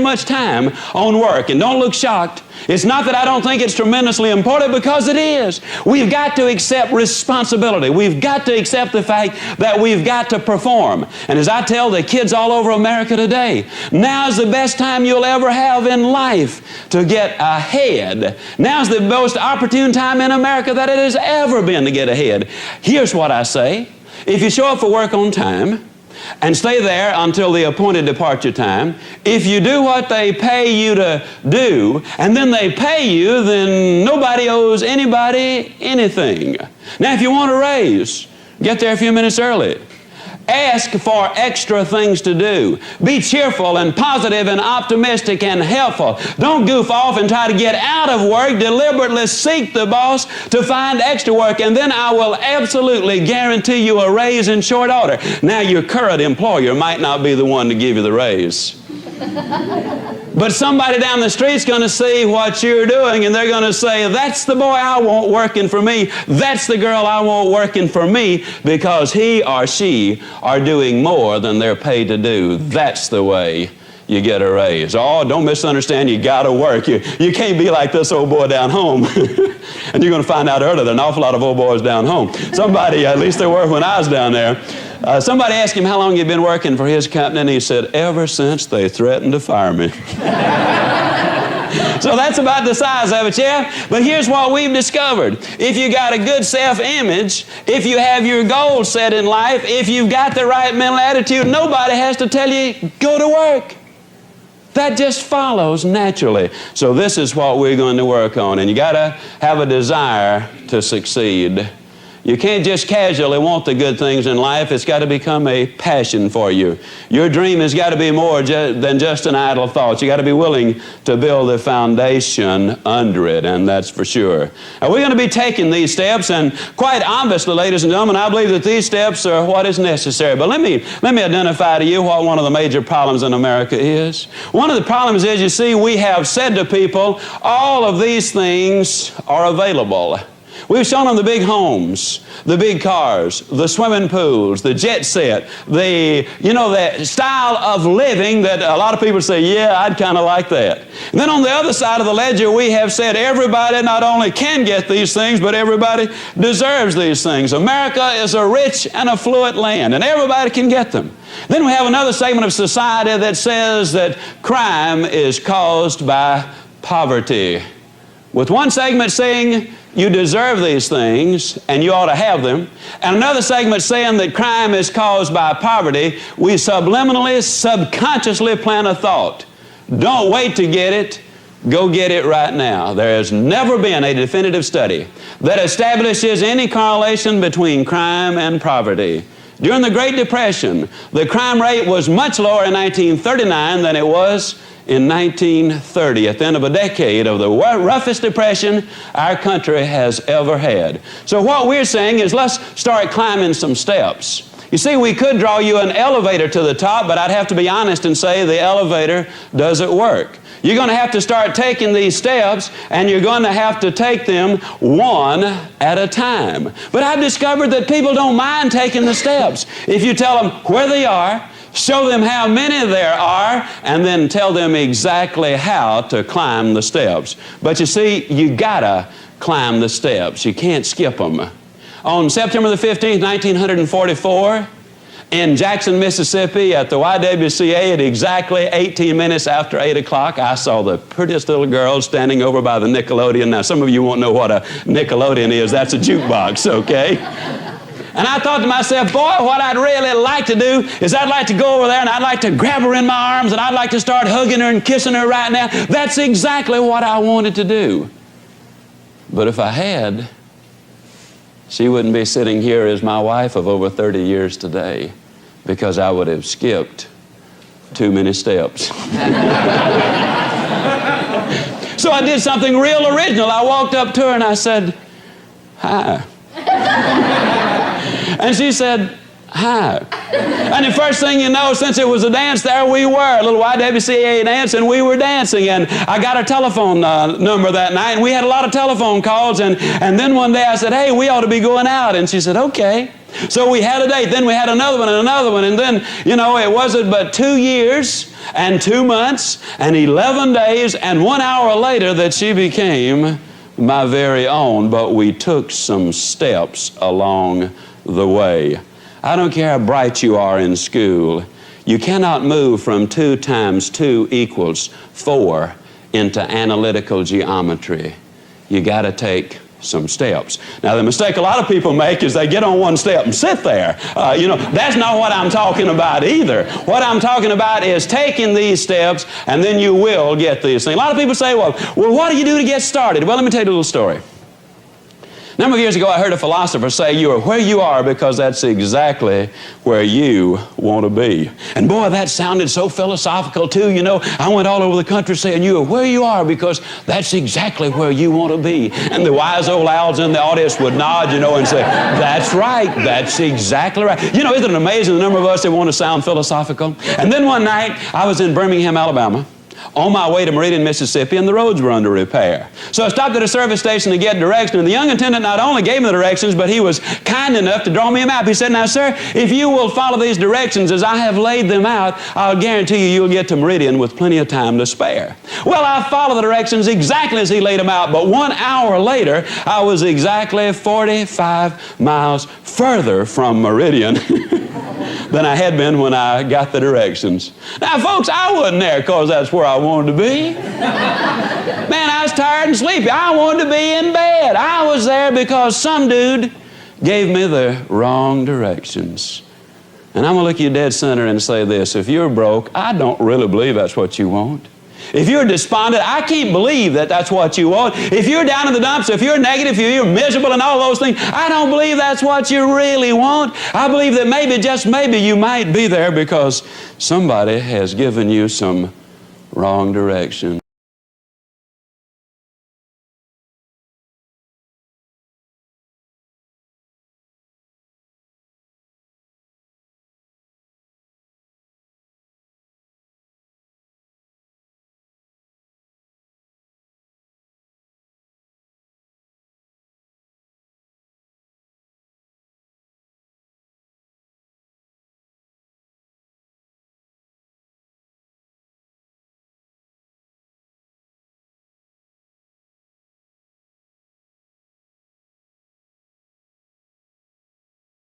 much time on work. And don't look shocked. It's not that I don't think it's tremendously important, because it is. We've got to accept responsibility. We've got to accept the fact that we've got to perform. And as I tell the kids all over America today, now's the best time you'll ever have in life to get ahead. Now's the most opportune time in America that it has ever been to get ahead. Here's what I say. If you show up for work on time, and stay there until the appointed departure time, if you do what they pay you to do, and then they pay you, then nobody owes anybody anything. Now, if you want a raise, get there a few minutes early. Ask for extra things to do. Be cheerful and positive and optimistic and helpful. Don't goof off and try to get out of work. Deliberately seek the boss to find extra work, and then I will absolutely guarantee you a raise in short order. Now, your current employer might not be the one to give you the raise. But somebody down the street's going to see what you're doing, and they're going to say, that's the boy I want working for me. That's the girl I want working for me, because he or she are doing more than they're paid to do. That's the way you get a raise. Oh, don't misunderstand. You got to work. You can't be like this old boy down home. And you're going to find out earlier there are an awful lot of old boys down home. Somebody, at least there were when I was down there, somebody asked him how long he'd been working for his company, and he said, ever since they threatened to fire me. So that's about the size of it, yeah? But here's what we've discovered. If you got a good self-image, if you have your goals set in life, if you've got the right mental attitude, nobody has to tell you, go to work. That just follows naturally. So this is what we're going to work on. And you got to have a desire to succeed. You can't just casually want the good things in life. It's got to become a passion for you. Your dream has got to be more than just an idle thought. You got to be willing to build the foundation under it, and that's for sure. Now, we're going to be taking these steps, and quite obviously, ladies and gentlemen, I believe that these steps are what is necessary. But let me identify to you what one of the major problems in America is. One of the problems is, you see, we have said to people, all of these things are available. We've shown them the big homes, the big cars, the swimming pools, the jet set, the style of living that a lot of people say, yeah, I'd kind of like that. And then on the other side of the ledger, we have said everybody not only can get these things, but everybody deserves these things. America is a rich and affluent land, and everybody can get them. Then we have another segment of society that says that crime is caused by poverty. With one segment saying you deserve these things and you ought to have them, and another segment saying that crime is caused by poverty, we subliminally, subconsciously plant a thought. Don't wait to get it. Go get it right now. There has never been a definitive study that establishes any correlation between crime and poverty. During the Great Depression, the crime rate was much lower in 1939 than it was in 1930, at the end of a decade of the roughest depression our country has ever had. So what we're saying is, let's start climbing some steps. You see, we could draw you an elevator to the top, but I'd have to be honest and say the elevator doesn't work. You're going to have to start taking these steps, and you're going to have to take them one at a time. But I've discovered that people don't mind taking the steps. If you tell them where they are, show them how many there are, and then tell them exactly how to climb the steps. But you see, you gotta climb the steps. You can't skip them. On September the 15th, 1944, in Jackson, Mississippi, at the YWCA at exactly 18 minutes after 8 o'clock, I saw the prettiest little girl standing over by the Nickelodeon. Now, some of you won't know what a Nickelodeon is. That's a jukebox, okay? And I thought to myself, boy, what I'd really like to do is I'd like to go over there and I'd like to grab her in my arms and I'd like to start hugging her and kissing her right now. That's exactly what I wanted to do. But if I had, she wouldn't be sitting here as my wife of over 30 years today, because I would have skipped too many steps. So I did something real original. I walked up to her and I said, hi. And she said, high. And the first thing you know, since it was a dance, there we were, a little YWCA dance, and we were dancing. And I got a telephone number that night, and we had a lot of telephone calls. And then one day I said, hey, we ought to be going out. And she said, okay. So we had a date. Then we had another one and another one. And then, you know, it wasn't but 2 years and 2 months and 11 days and 1 hour later that she became my very own. But we took some steps along the way. I don't care how bright you are in school. You cannot move from 2 times 2 equals 4 into analytical geometry. You got to take some steps. Now, the mistake a lot of people make is they get on one step and sit there. You know, that's not what I'm talking about either. What I'm talking about is taking these steps, and then you will get these things. A lot of people say, well, what do you do to get started? Well, let me tell you a little story. A number of years ago, I heard a philosopher say, you are where you are because that's exactly where you want to be. And boy, that sounded so philosophical too. You know, I went all over the country saying, you are where you are because that's exactly where you want to be. And the wise old owls in the audience would nod, you know, and say, that's right, that's exactly right. You know, isn't it amazing the number of us that want to sound philosophical? And then one night, I was in Birmingham, Alabama, on my way to Meridian, Mississippi, and the roads were under repair. So I stopped at a service station to get direction, and the young attendant not only gave me the directions, but he was kind enough to draw me a map. He said, now, sir, if you will follow these directions as I have laid them out, I'll guarantee you you'll get to Meridian with plenty of time to spare. Well, I followed the directions exactly as he laid them out, but 1 hour later, I was exactly 45 miles further from Meridian than I had been when I got the directions. Now, folks, I wasn't there because that's where I wanted to be. Man, I was tired and sleepy. I wanted to be in bed. I was there because some dude gave me the wrong directions. And I'm going to look you dead center and say this. If you're broke, I don't really believe that's what you want. If you're despondent, I can't believe that that's what you want. If you're down in the dumps, if you're negative, if you're miserable and all those things, I don't believe that's what you really want. I believe that maybe, just maybe, you might be there because somebody has given you some wrong direction.